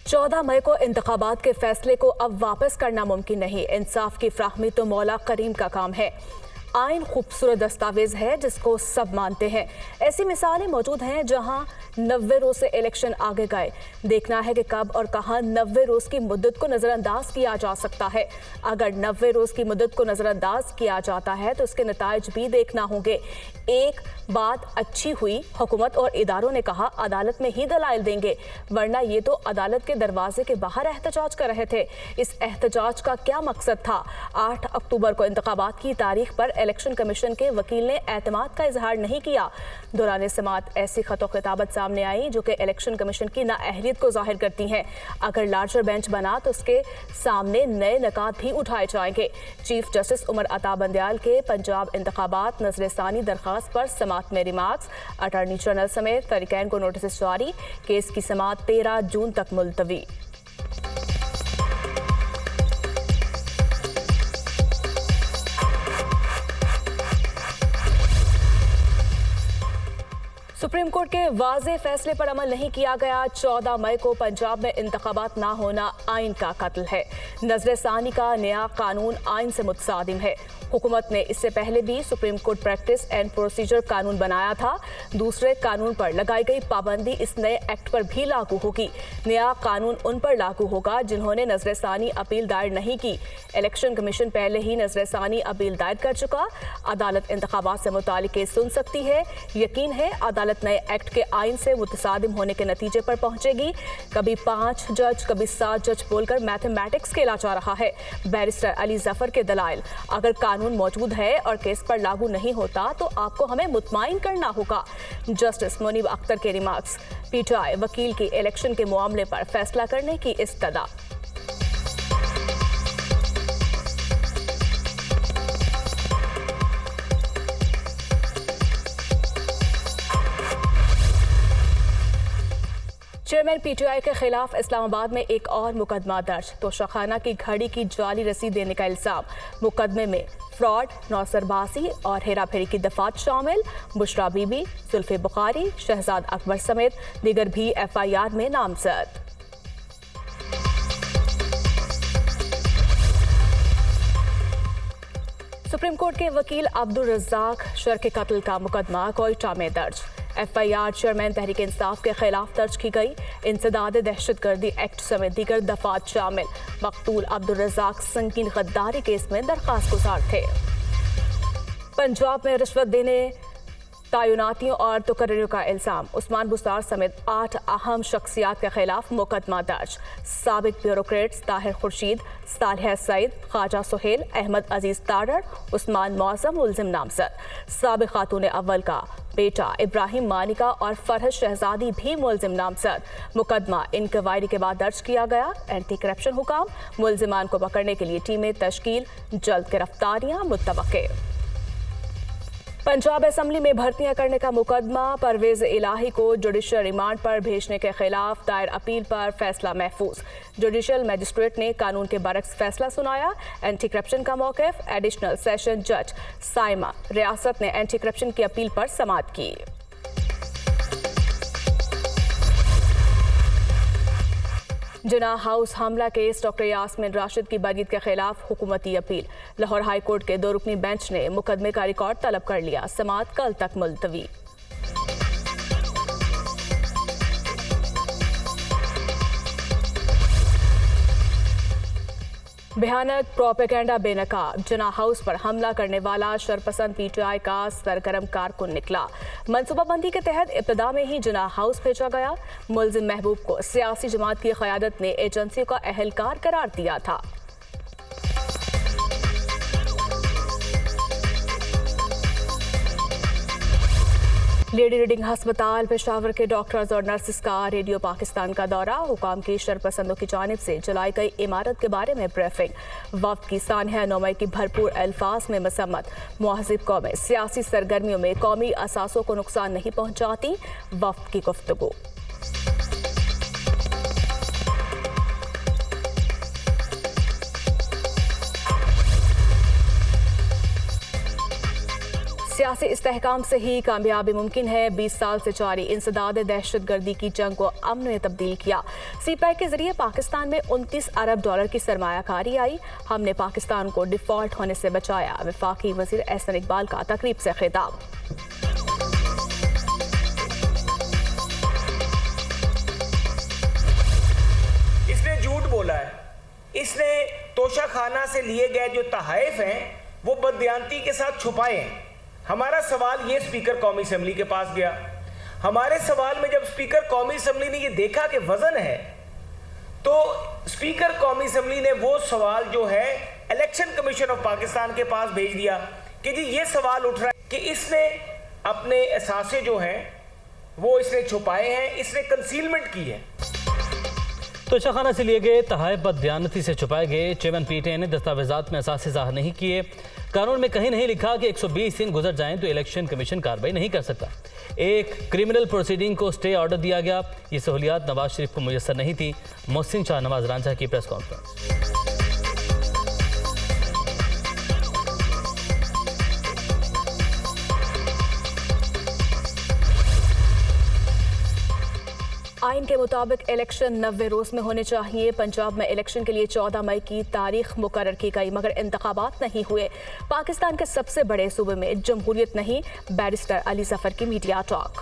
14 मई को इंतखाबात के फैसले को अब वापस करना मुमकिन नहीं। इंसाफ की फ्राहमी तो मौला करीम का काम है। आइन खूबसूरत दस्तावेज है जिसको सब मानते हैं। ऐसी मिसालें मौजूद हैं जहां 90 रोज से इलेक्शन आगे गए। देखना है कि कब और कहां 90 रोज की मुद्दत को नजरअंदाज किया जा सकता है। अगर 90 रोज की मुद्दत को नजरअंदाज किया जाता है तो उसके नताइज भी देखना होंगे। एक बात अच्छी हुई, हुकूमत और इदारों ने कहा अदालत में ही दलाइल देंगे, वरना ये तो अदालत के दरवाजे के बाहर एहतजाज कर रहे थे। इस एहतजाज का क्या मकसद था? 8 अक्टूबर को इंतखाबात की तारीख पर इलेक्शन कमीशन के वकील ने एतमाद का इजहार नहीं किया। दौरान समाअत ऐसी खतो खिताबत सामने आई जो कि इलेक्शन कमीशन की नाअहलियत को जाहिर करती हैं। अगर लार्जर बेंच बना तो उसके सामने नए नकात भी उठाए जाएंगे। चीफ जस्टिस उमर अता बंदयाल के पंजाब इंतखाबात नजरसानी दरखास्त पर समाअत में रिमार्क्स। अटॉर्नी जनरल समेत फरीकैन को नोटिस जारी। केस की समाअत 13 जून तक मुलतवी। सुप्रीम कोर्ट के वाज़े फैसले पर अमल नहीं किया गया। 14 मई को पंजाब में इंतखाबात ना होना आइन का कत्ल है। नजरसानी का नया कानून आइन से मुतसादिम है। हुकूमत ने इससे पहले भी supreme court practice and procedure कानून बनाया था। दूसरे कानून पर लगाई गई पाबंदी इस नए एक्ट पर भी लागू होगी। नया कानून उन पर लागू होगा जिन्होंने नजरसानी अपील दायर नहीं की। इलेक्शन कमीशन पहले ही नजरसानी अपील दायर कर चुका। अदालत इंतखाबात से मुतालिक केस सुन सकती है। यकीन है अदालत नए एक्ट के आइन से मुतसादिम होने के नतीजे पर पहुंचेगी। कभी 5 जज कभी 7 जज बोलकर मैथमेटिक्स खेला जा रहा है। बैरिस्टर अली जफर के दलाइल, अगर कानून मौजूद है और केस पर लागू नहीं होता तो आपको हमें मुतमाइन करना होगा। जस्टिस मुनीब अख्तर के रिमार्क्स। पीटीआई वकील की इलेक्शन के मामले पर फैसला करने की इस्तदा। चेयरमैन पीटीआई के खिलाफ इस्लामाबाद में एक और मुकदमा दर्ज। तोशाखाना की घड़ी की जाली रसीद देने का इल्जाम। मुकदमे में फ्रॉड, नौसरबाजी और हेराफेरी की दफात शामिल। बुशरा बीबी, जुल्फे बुखारी, शहजाद अकबर समेत दीगर भी एफआईआर में नामजद। सुप्रीम कोर्ट के वकील अब्दुल रज़ाक शर के कत्ल का मुकदमा कोयटा में दर्ज। एफआईआर चेयरमैन तहरीक इंसाफ के खिलाफ दर्ज की गई। इंसदाद दहशतगर्दी एक्ट समेत दीगर दफात शामिल। मकतूल अब्दुल रज़ाक संगीन गद्दारी केस में दरखास्त गुजार थे। पंजाब में रिश्वत देने, तैनातियों और तुकर्रियों का इल्जाम। उस्मान बुस्तार समेत 8 अहम शख्सियात के खिलाफ मुकदमा दर्ज। साबिक ब्यूरोक्रेट्स ताहिर खुर्शीद, सालिह सईद, ख्वाजा सुहेल, अहमद अजीज तारर, उस्मान मौसम मुल्जिम नामजद। साबिक खातून अव्वल का बेटा इब्राहिम मानिका और फरहद शहजादी भी मुल्जिम नामजद। मुकदमा इंक्वायरी के बाद दर्ज किया गया। एंटी करप्शन हुकाम। मुल्जिमान को पकड़ने के लिए टीमें तश्कील। जल्द गिरफ्तारियां मुत्तवक्के। पंजाब असेंबली में भर्तियां करने का मुकदमा। परवेज इलाही को जुडिशल रिमांड पर भेजने के खिलाफ दायर अपील पर फैसला महफूज। जुडिशल मजिस्ट्रेट ने कानून के बरक्स फैसला सुनाया। एंटी करप्शन का मौक़िफ़। एडिशनल सेशन जज साइमा रियासत ने एंटी करप्शन की अपील पर समाअत की। जिना हाउस हमला केस डॉक्टर यास्मिन राशिद की बरीत के खिलाफ हुकूमती अपील। लाहौर हाई कोर्ट के 2 रुकनी बेंच ने मुकदमे का रिकॉर्ड तलब कर लिया। समाअत कल तक मुलतवी। भयानक प्रोपेगेंडा बेनकाब। जिना हाउस पर हमला करने वाला शरपसंद पीटीआई का सरगर्म कारकुन निकला। मनसूबाबंदी के तहत इब्तदा में ही जिना हाउस भेजा गया। मुल्जिम महबूब को सियासी जमात की क़यादत ने एजेंसियों का अहलकार करार दिया था। लेडी रीडिंग हस्पताल पेशावर के डॉक्टर्स और नर्सेस का रेडियो पाकिस्तान का दौरा। हुकाम की शरपसंदों की जानिब से जलाई गई इमारत के बारे में ब्रीफिंग। वक्त की सानिया नौमई की भरपूर अल्फाज में मसम्मत। मुहज़्ज़िब कौमें सियासी सरगर्मियों में कौमी असासों को नुकसान नहीं पहुँचाती। वक्त की गुफ्तगू। सियासी इस्तेहकाम से ही कामयाबी मुमकिन है। 20 साल से जारी इंसदाद दहशतगर्दी की जंग को अमन में तब्दील किया। सीपैक के जरिए पाकिस्तान में 29 अरब डॉलर की सरमायाकारी आई। हमने पाकिस्तान को डिफॉल्ट होने से बचाया। वफाकी वजीर एहसन इकबाल का तकरीब से खिताब। इसने झूठ बोला है। इसने तोशा खाना से लिए गए जो तहाइफ हैं वो बददियानती के साथ छुपाए हैं। हमारा सवाल ये स्पीकर कौमी असम्बली के पास गया। हमारे सवाल में जब स्पीकर कौमी असम्बली ने ये देखा कि वजन है, तो स्पीकर कौमी असम्बली ने वो सवाल जो है इलेक्शन कमीशन ऑफ पाकिस्तान के पास भेज दिया कि जी ये सवाल उठ रहा है कि इसने अपने असासे जो हैं वो इसने छुपाए हैं, इसने कंसीलमेंट की है। तोशाखाना से लिए गए तहाइफ बददियानती से छुपाए गए। चेयरमैन पीटीआई ने दस्तावेजात में असासे ज़ाहिर नहीं किए। कानून में कहीं नहीं लिखा कि 120 दिन गुजर जाएं तो इलेक्शन कमीशन कार्रवाई नहीं कर सकता। एक क्रिमिनल प्रोसीडिंग को स्टे ऑर्डर दिया गया। ये सहूलियात नवाज शरीफ को मुयस्सर नहीं थी। मोहसिन शाहनवाज रांझा की प्रेस कॉन्फ्रेंस। आइन के मुताबिक इलेक्शन 90 रोज में होने चाहिए। पंजाब में इलेक्शन के लिए 14 मई की तारीख मुकर्रर की गई, मगर इंतखाबात नहीं हुए। पाकिस्तान के सबसे बड़े सूबे में जमहूरियत नहीं, बैरिस्टर अली जफर की मीडिया टॉक।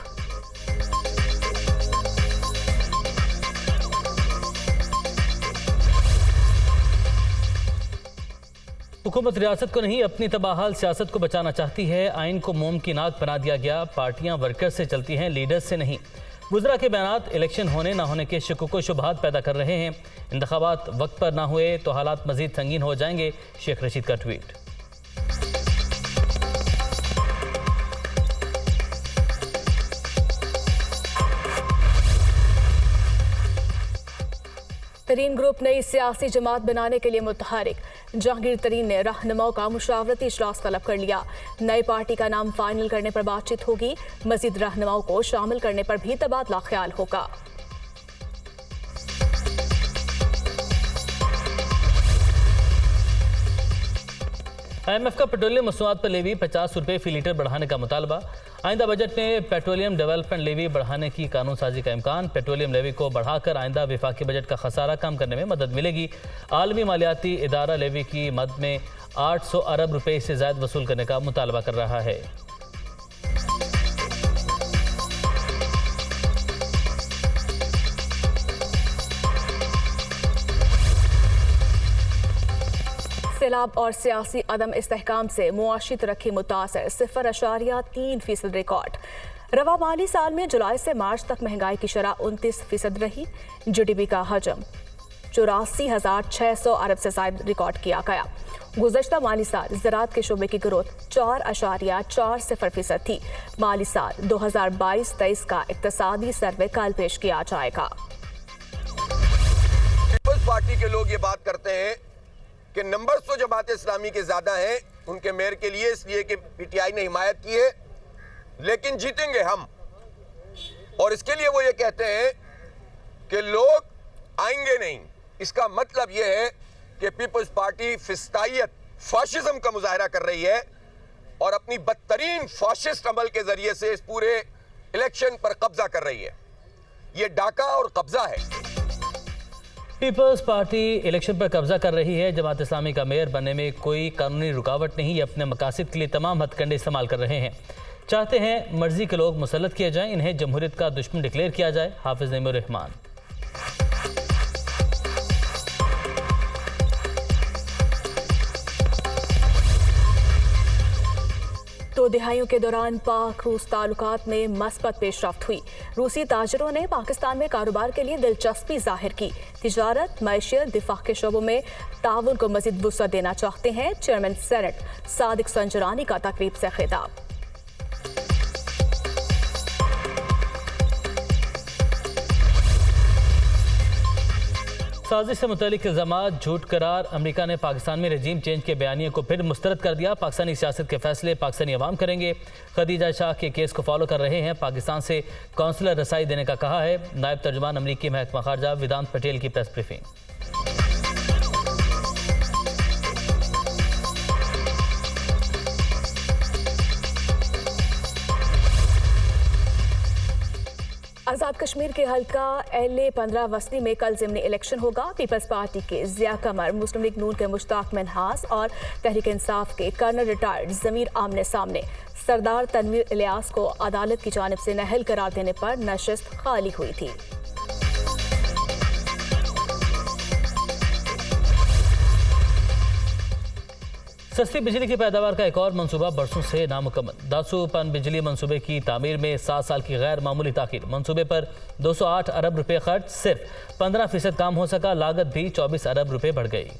हुकूमत रियासत को नहीं अपनी तबाहाल सियासत को बचाना चाहती है। आइन को मोम की नाक बना दिया गया। पार्टियां वर्कर से चलती हैं, लीडर्स से नहीं। गुजरा के बयानात इलेक्शन होने ना होने के शकुक व शुबहात पैदा कर रहे हैं। इंतखाबात वक्त पर ना हुए तो हालात मजीद संगीन हो जाएंगे। शेख रशीद का ट्वीट। तरीन ग्रुप नई सियासी जमात बनाने के लिए मुतहरिक। जहांगीर तरीन ने रहनुमाओं का मुशावरती इजलास तलब कर लिया। नई पार्टी का नाम फाइनल करने पर बातचीत होगी। मजीद रहनुमाओं को शामिल करने पर भी तबादला ख्याल होगा। IMF का पेट्रोलियम मसनूआत पर लेवी 50 रुपये फी लीटर बढ़ाने का मुतालबा। आइंदा बजट में पेट्रोलियम डेवलपमेंट लेवी बढ़ाने की कानून साजी का इम्कान। पेट्रोलियम लेवी को बढ़ाकर आइंदा वफाकी बजट का खसारा कम करने में मदद मिलेगी। आलमी मालियाती इदारा लेवी की मद में 800 अरब रुपये से ज़ायद वसूल करने का मुतालबा कर रहा है। सैलाब और सियासी अदम इस्तेहकाम से मुआशी तरक्की मुतासर, 0.3% रिकॉर्ड। रवा माली साल में जुलाई से मार्च तक महंगाई की शरह 29% रही। GDP का हजम 84,600 अरब से ज़ायद रिकॉर्ड किया गया। गुज़श्ता माली साल ज़राअत के शोबे की ग्रोथ 4.40% थी। माली साल 2022-23 का इक्तिसादी सर्वे कल पेश किया जाएगा। पीपल्स पार्टी के लोग ये बात करते हैं कि नंबर तो जमात इस्लामी के ज्यादा हैं उनके मेयर के लिए, इसलिए कि पीटीआई ने हिमायत की है, लेकिन जीतेंगे हम। और इसके लिए वो ये कहते हैं कि लोग आएंगे नहीं। इसका मतलब ये है कि पीपल्स पार्टी फिस्तायत, फाशिज्म का मुजाहरा कर रही है और अपनी बदतरीन फाशिस्ट अमल के जरिए से इस पूरे इलेक्शन पर कब्जा कर रही है। ये डाका और कब्जा है। पीपल्स पार्टी इलेक्शन पर कब्जा कर रही है। जमात इस्लामी का मेयर बनने में कोई कानूनी रुकावट नहीं। ये अपने मकासद के लिए तमाम हथकंडे इस्तेमाल कर रहे हैं। चाहते हैं मर्जी के लोग मुसल्लत किए जाएं, इन्हें जमहूरियत का दुश्मन डिक्लेयर किया जाए। हाफिज नईमुर रहमान। दो दिहाइयों के दौरान पाक रूस ताल्लुकात में मस्बत पेशरफ्त हुई। रूसी ताजरों ने पाकिस्तान में कारोबार के लिए दिलचस्पी जाहिर की। तिजारत, मैशियत, दिफा के शोबों में ताउन को मजीद वुसअत देना चाहते हैं। चेयरमैन सेनेट सादिक संजरानी का तकरीब से खिताब। साजिश से मुतल्लिक इल्ज़ामात झूठ करार। अमेरिका ने पाकिस्तान में रजीम चेंज के बयानिए को फिर मुस्तरद कर दिया। पाकिस्तानी सियासत के फैसले पाकिस्तानी अवाम करेंगे। खदीजा शाह के केस को फॉलो कर रहे हैं। पाकिस्तान से कौंसलर रसाई देने का कहा है। नायब तर्जुमान अमरीकी महकमा खारजा वेदांत पटेल की प्रेस ब्रीफिंग। आज़ाद कश्मीर के हल्का LA 15 वस्ती में कल ज़िमनी इलेक्शन होगा। पीपल्स पार्टी के ज़िया कमर, मुस्लिम लीग नून के मुश्ताक मिन्हास और तहरीक इंसाफ के कर्नल रिटायर्ड ज़मीर आमने सामने। सरदार तनवीर इलियास को अदालत की जानिब से नाअहल करार देने पर नशिस्त खाली हुई थी। सस्ती बिजली की पैदावार का एक और मंसूबा बरसों से नामुकम्मल। दासू पन बिजली मंसूबे की तामीर में 7 साल की गैर मामूली ताखीर। मंसूबे पर 208 अरब रुपए खर्च, सिर्फ 15% काम हो सका। लागत भी 24 अरब रुपए बढ़ गई।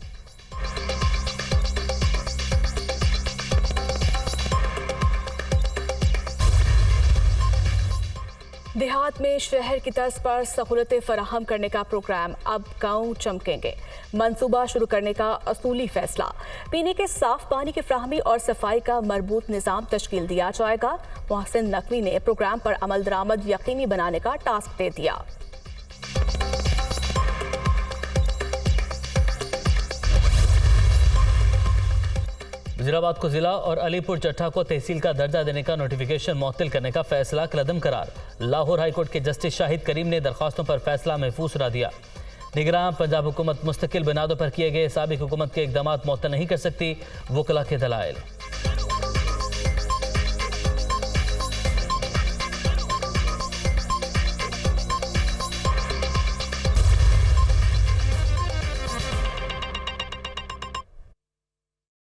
देहात में शहर की तर्ज पर सहूलतें फराहम करने का प्रोग्राम, अब गांव चमकेंगे। मंसूबा शुरू करने का असूली फैसला। पीने के साफ पानी की फ्राहमी और सफाई का मरबूत निज़ाम तश्कील दिया जाएगा। मोहसिन नकवी ने प्रोग्राम पर अमल दरामद यकीनी बनाने का टास्क दे दिया। वज़ीराबाद को जिला और अलीपुर चट्टा को तहसील का दर्जा देने का नोटिफिकेशन मुअत्तल करने का फैसला कलअदम करार। लाहौर हाईकोर्ट के जस्टिस शाहिद करीम ने दरख्वास्तों पर फैसला महफूज करा दिया। निगरान पंजाब हुकूमत मुस्तकिल बुनियादों पर किए गए साबिक हुकूमत के इकदाम मुअत्तल नहीं कर सकती, वकला के दलाइल।